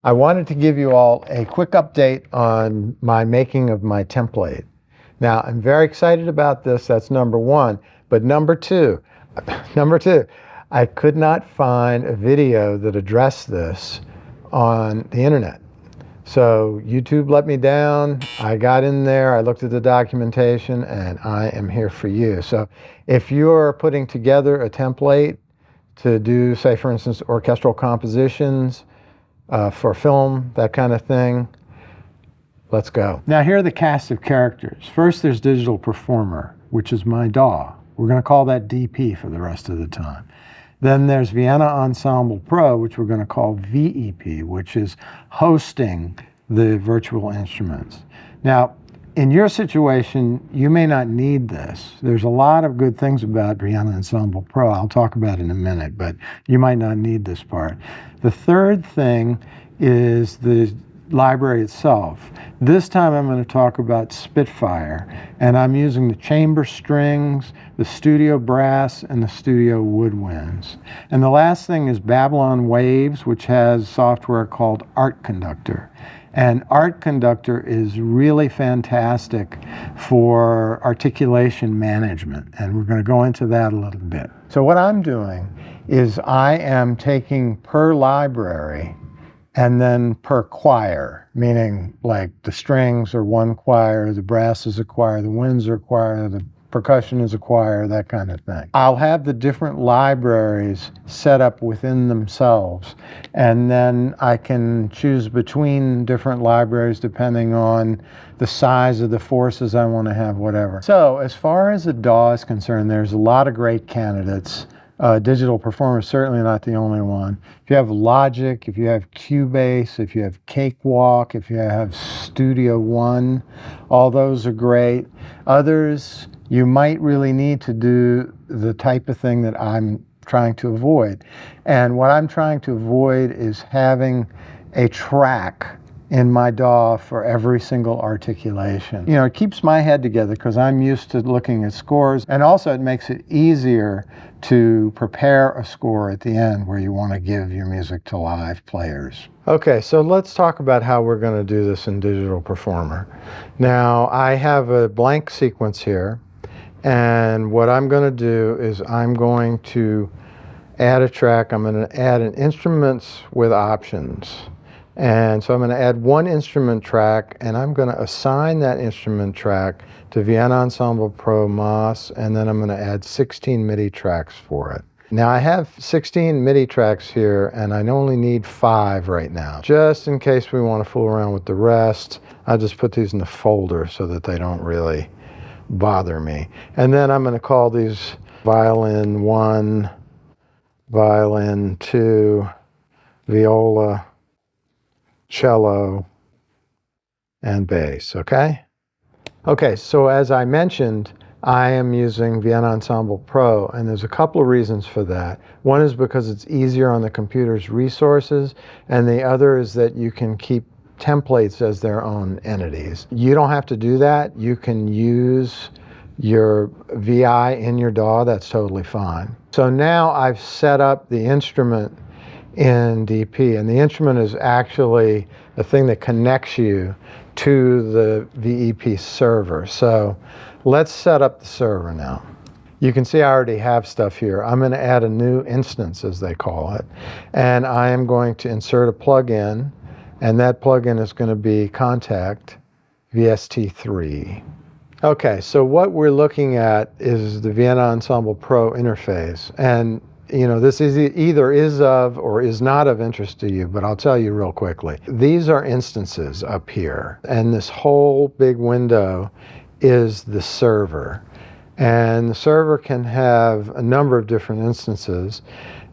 I wanted to give you all a quick update on my making of my template. Now, I'm very excited about this. That's number one. But number two, I could not find a video that addressed this on the internet. So YouTube let me down. I got in there, I looked at the documentation, and I am here for you. So if you're putting together a template to do, say, for instance, orchestral compositions, for film, that kind of thing, let's go. Now here are the cast of characters. First there's Digital Performer, which is my DAW. We're going to call that DP for the rest of the time. Then there's Vienna Ensemble Pro, which we're going to call VEP, which is hosting the virtual instruments. Now, in your situation, you may not need this. There's a lot of good things about Vienna Ensemble Pro. I'll talk about it in a minute, but you might not need this part. The third thing is the library itself. This time I'm going to talk about Spitfire, and I'm using the chamber strings, the studio brass, and the studio woodwinds. And the last thing is Babylon Waves, which has software called Art Conductor. And Art Conductor is really fantastic for articulation management, and we're going to go into that a little bit. So what I'm doing is I am taking per library and then per choir, meaning like the strings are one choir, the brass is a choir, the winds are a choir, the percussion is a choir, that kind of thing. I'll have the different libraries set up within themselves, and then I can choose between different libraries depending on the size of the forces I want to have, whatever. So as far as the DAW is concerned, there's a lot of great candidates. Digital Performer is certainly not the only one. If you have Logic, if you have Cubase, if you have Cakewalk, if you have Studio One, all those are great. Others, you might really need to do the type of thing that I'm trying to avoid. And what I'm trying to avoid is having a track in my DAW for every single articulation. You know, it keeps my head together because I'm used to looking at scores, and also it makes it easier to prepare a score at the end where you want to give your music to live players. Okay, so let's talk about how we're going to do this in Digital Performer. Now, I have a blank sequence here, and what I'm going to do is I'm going to add a track. I'm going to add an instruments with options. And so I'm going to add one instrument track, and I'm going to assign that instrument track to Vienna Ensemble Pro MOS, and then I'm going to add 16 MIDI tracks for it. Now I have 16 MIDI tracks here, and I only need 5 right now. Just in case we want to fool around with the rest, I'll just put these in the folder so that they don't really bother me. And then I'm going to call these Violin 1, Violin 2, Viola, cello, and bass, okay? Okay, so as I mentioned, I am using Vienna Ensemble Pro, and there's a couple of reasons for that. One is because it's easier on the computer's resources, and the other is that you can keep templates as their own entities. You don't have to do that. You can use your VI in your DAW, that's totally fine. So now I've set up the instrument in DP, and the instrument is actually a thing that connects you to the VEP server. So let's set up the server now. You can see I already have stuff here. I'm going to add a new instance, as they call it, and I am going to insert a plugin, and that plugin is going to be Kontakt VST3. Okay, so what we're looking at is the Vienna Ensemble Pro interface, and you know, this is either is of or is not of interest to you, but I'll tell you real quickly. These are instances up here, and this whole big window is the server. And the server can have a number of different instances,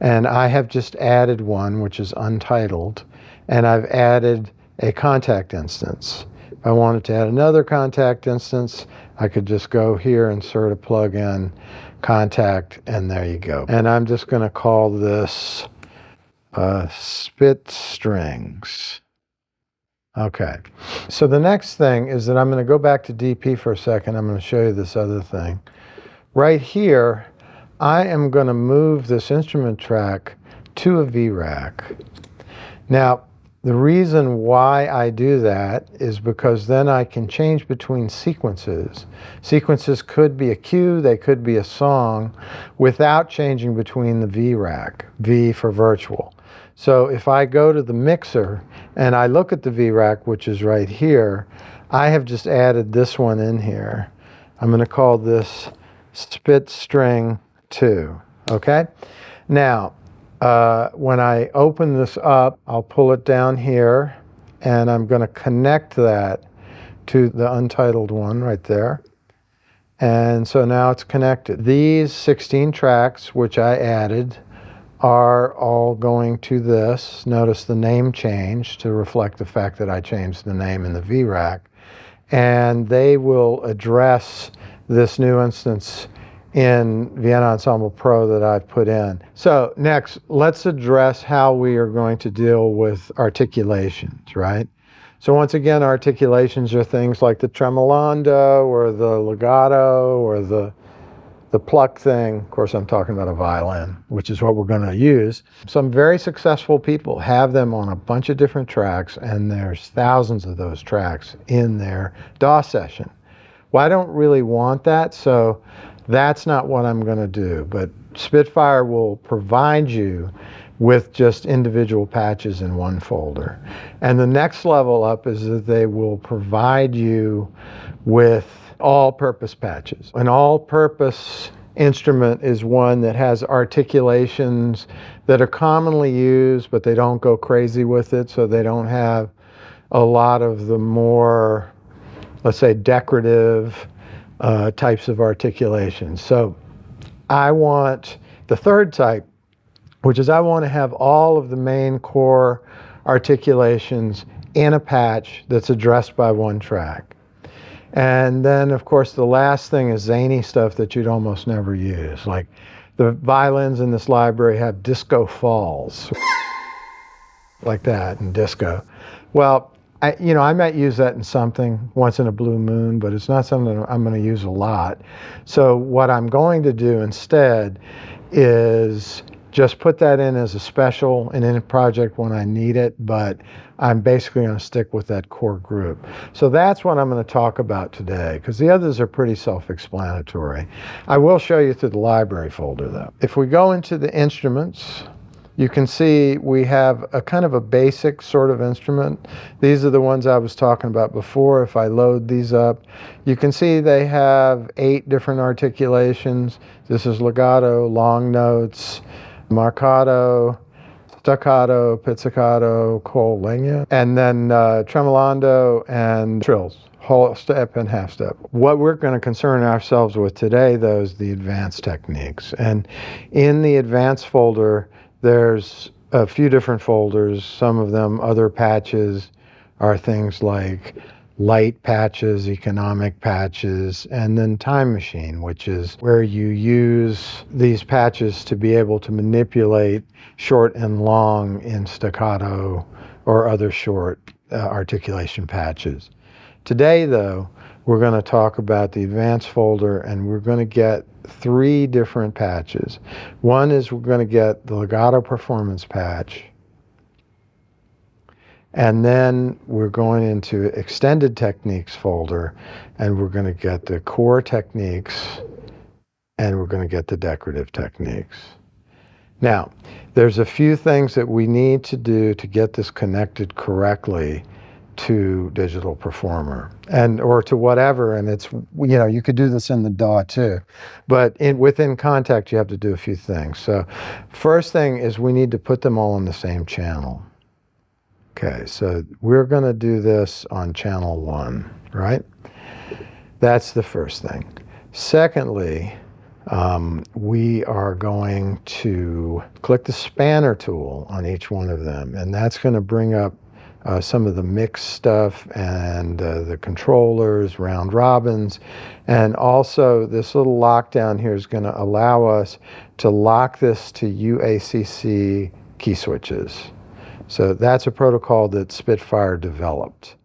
and I have just added one, which is untitled, and I've added a Kontakt instance. If I wanted to add another Kontakt instance, I could just go here, insert a plugin, Kontakt, and there you go. And I'm just going to call this Spit Strings. Okay, so the next thing is that I'm going to go back to DP for a second. I'm going to show you this other thing. Right here, I am going to move this instrument track to a VRAC. Now, The reason why I do that is because then I can change between sequences. Sequences could be a cue, they could be a song, without changing between the V rack, V for virtual. So if I go to the mixer and I look at the V rack, which is right here, I have just added this one in here. I'm going to call this Spit String 2, okay? Now, when I open this up, I'll pull it down here, and I'm going to connect that to the untitled one right there. And so now it's connected. These 16 tracks, which I added, are all going to this. Notice the name changed to reflect the fact that I changed the name in the VRAC. And they will address this new instance in Vienna Ensemble Pro that I've put in. So next, let's address how we are going to deal with articulations, right? So once again, articulations are things like the tremolando or the legato or the pluck thing. Of course, I'm talking about a violin, which is what we're going to use. Some very successful people have them on a bunch of different tracks, and there's thousands of those tracks in their DAW session. Well, I don't really want that, so that's not what I'm going to do. But Spitfire will provide you with just individual patches in one folder. And the next level up is that they will provide you with all-purpose patches. An all-purpose instrument is one that has articulations that are commonly used, but they don't go crazy with it, so they don't have a lot of the more, let's say, decorative types of articulations. So I want the third type, which is I want to have all of the main core articulations in a patch that's addressed by one track. And then, of course, the last thing is zany stuff that you'd almost never use. Like the violins in this library have disco falls, like that, and disco. Well, I might use that in something once in a blue moon, but it's not something I'm going to use a lot. So what I'm going to do instead is just put that in as a special and in a project when I need it, but I'm basically going to stick with that core group. So that's what I'm going to talk about today, because the others are pretty self-explanatory. I will show you through the library folder, though. If we go into the instruments, you can see we have a kind of a basic sort of instrument. These are the ones I was talking about before. If I load these up, you can see they have 8 different articulations. This is legato, long notes, marcato, staccato, pizzicato, col legno, and then tremolando and trills, whole step and half step. What we're going to concern ourselves with today, though, is the advanced techniques. And in the advanced folder, there's a few different folders. Some of them, other patches, are things like light patches, economic patches, and then time machine, which is where you use these patches to be able to manipulate short and long in staccato or other short articulation patches. Today, though, we're going to talk about the advanced folder, and we're going to get 3 different patches. One is we're going to get the legato performance patch, and then we're going into extended techniques folder, and we're going to get the core techniques, and we're going to get the decorative techniques. Now, there's a few things that we need to do to get this connected correctly to Digital Performer or to whatever, and it's, you could do this in the DAW too, but within Kontakt you have to do a few things. So first thing is we need to put them all on the same channel. Okay, so we're going to do this on channel 1, right? That's the first thing. Secondly, we are going to click the spanner tool on each one of them, and that's going to bring up some of the mix stuff and the controllers, round robins, and also this little lockdown here is going to allow us to lock this to UACC key switches. So that's a protocol that Spitfire developed.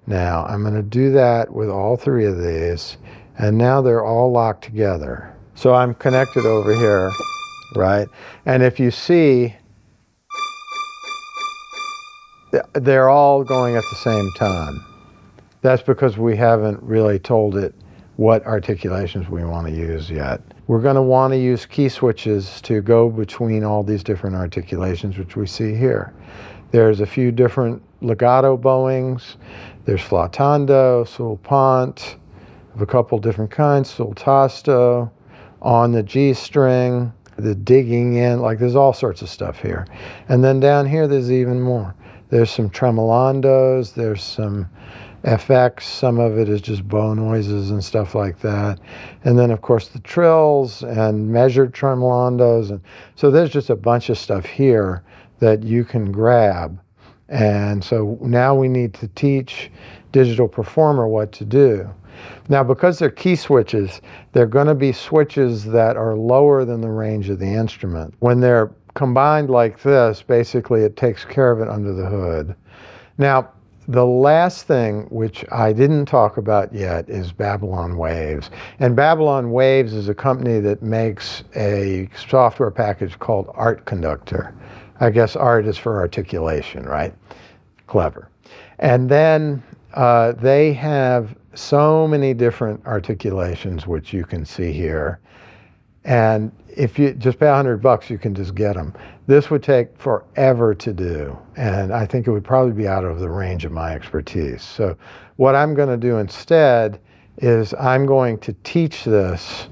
Now I'm going to do that with all 3 of these, and now they're all locked together. So I'm connected over here, right? And if you see, they're all going at the same time. That's because we haven't really told it what articulations we want to use yet. We're going to want to use key switches to go between all these different articulations, which we see here. There's a few different legato bowings. There's flautando, sul pont, of a couple different kinds, sul tasto, on the G string, the digging in, like there's all sorts of stuff here. And then down here, there's even more. There's some tremolandos, there's some FX, some of it is just bow noises and stuff like that. And then of course the trills and measured tremolandos. And so there's just a bunch of stuff here that you can grab. And so now we need to teach Digital Performer what to do. Now, because they're key switches, they're going to be switches that are lower than the range of the instrument. When they're combined like this, basically it takes care of it under the hood. Now, the last thing, which I didn't talk about yet, is Babylon Waves. And Babylon Waves is a company that makes a software package called Art Conductor. I guess art is for articulation, right? Clever. And then they have so many different articulations, which you can see here. And if you just pay $100, you can just get them. This would take forever to do, and I think it would probably be out of the range of my expertise. So what I'm going to do instead is I'm going to teach this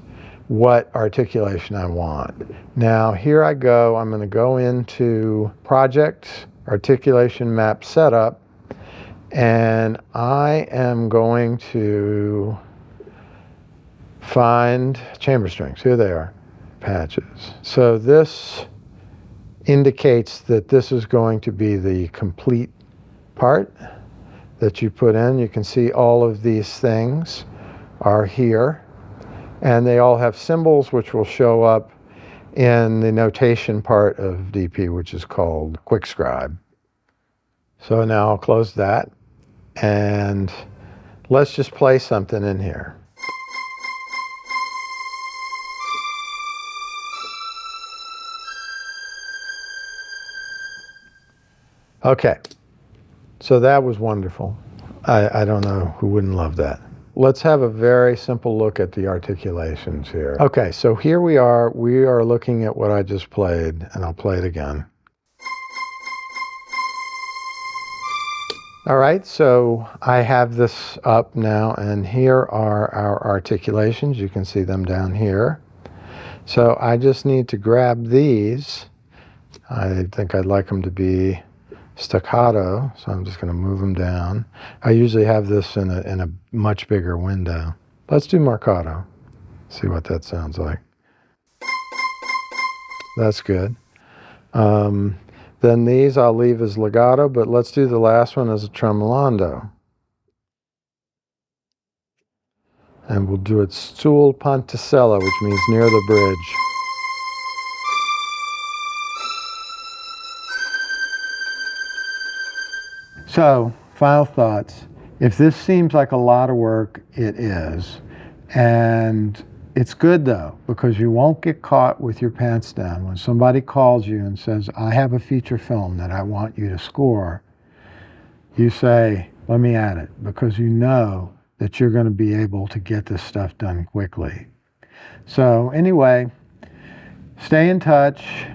what articulation I want. Now here I go. I'm going to go into Project, Articulation Map Setup, and I am going to find chamber strings. Here they are, patches. So this indicates that this is going to be the complete part that you put in. You can see all of these things are here, and they all have symbols which will show up in the notation part of DP, which is called Quick Scribe. So now I'll close that, and let's just play something in here. Okay, so that was wonderful. I don't know who wouldn't love that. Let's have a very simple look at the articulations here. Okay, so here we are. We are looking at what I just played, and I'll play it again. All right, so I have this up now, and here are our articulations. You can see them down here. So I just need to grab these. I think I'd like them to be staccato, so I'm just going to move them down. I usually have this in a much bigger window. Let's do marcato. See what that sounds like. That's good. Then these I'll leave as legato, but let's do the last one as a tremolando. And we'll do it sul ponticello, which means near the bridge. So, final thoughts. If this seems like a lot of work, it is. And it's good though, because you won't get caught with your pants down. When somebody calls you and says, I have a feature film that I want you to score, you say, let me at it, because you know that you're going to be able to get this stuff done quickly. So anyway, stay in touch.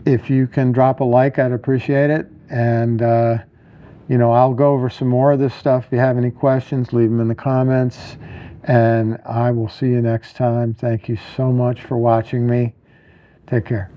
If you can drop a like, I'd appreciate it. And I'll go over some more of this stuff. If you have any questions, leave them in the comments. And I will see you next time. Thank you so much for watching me. Take care.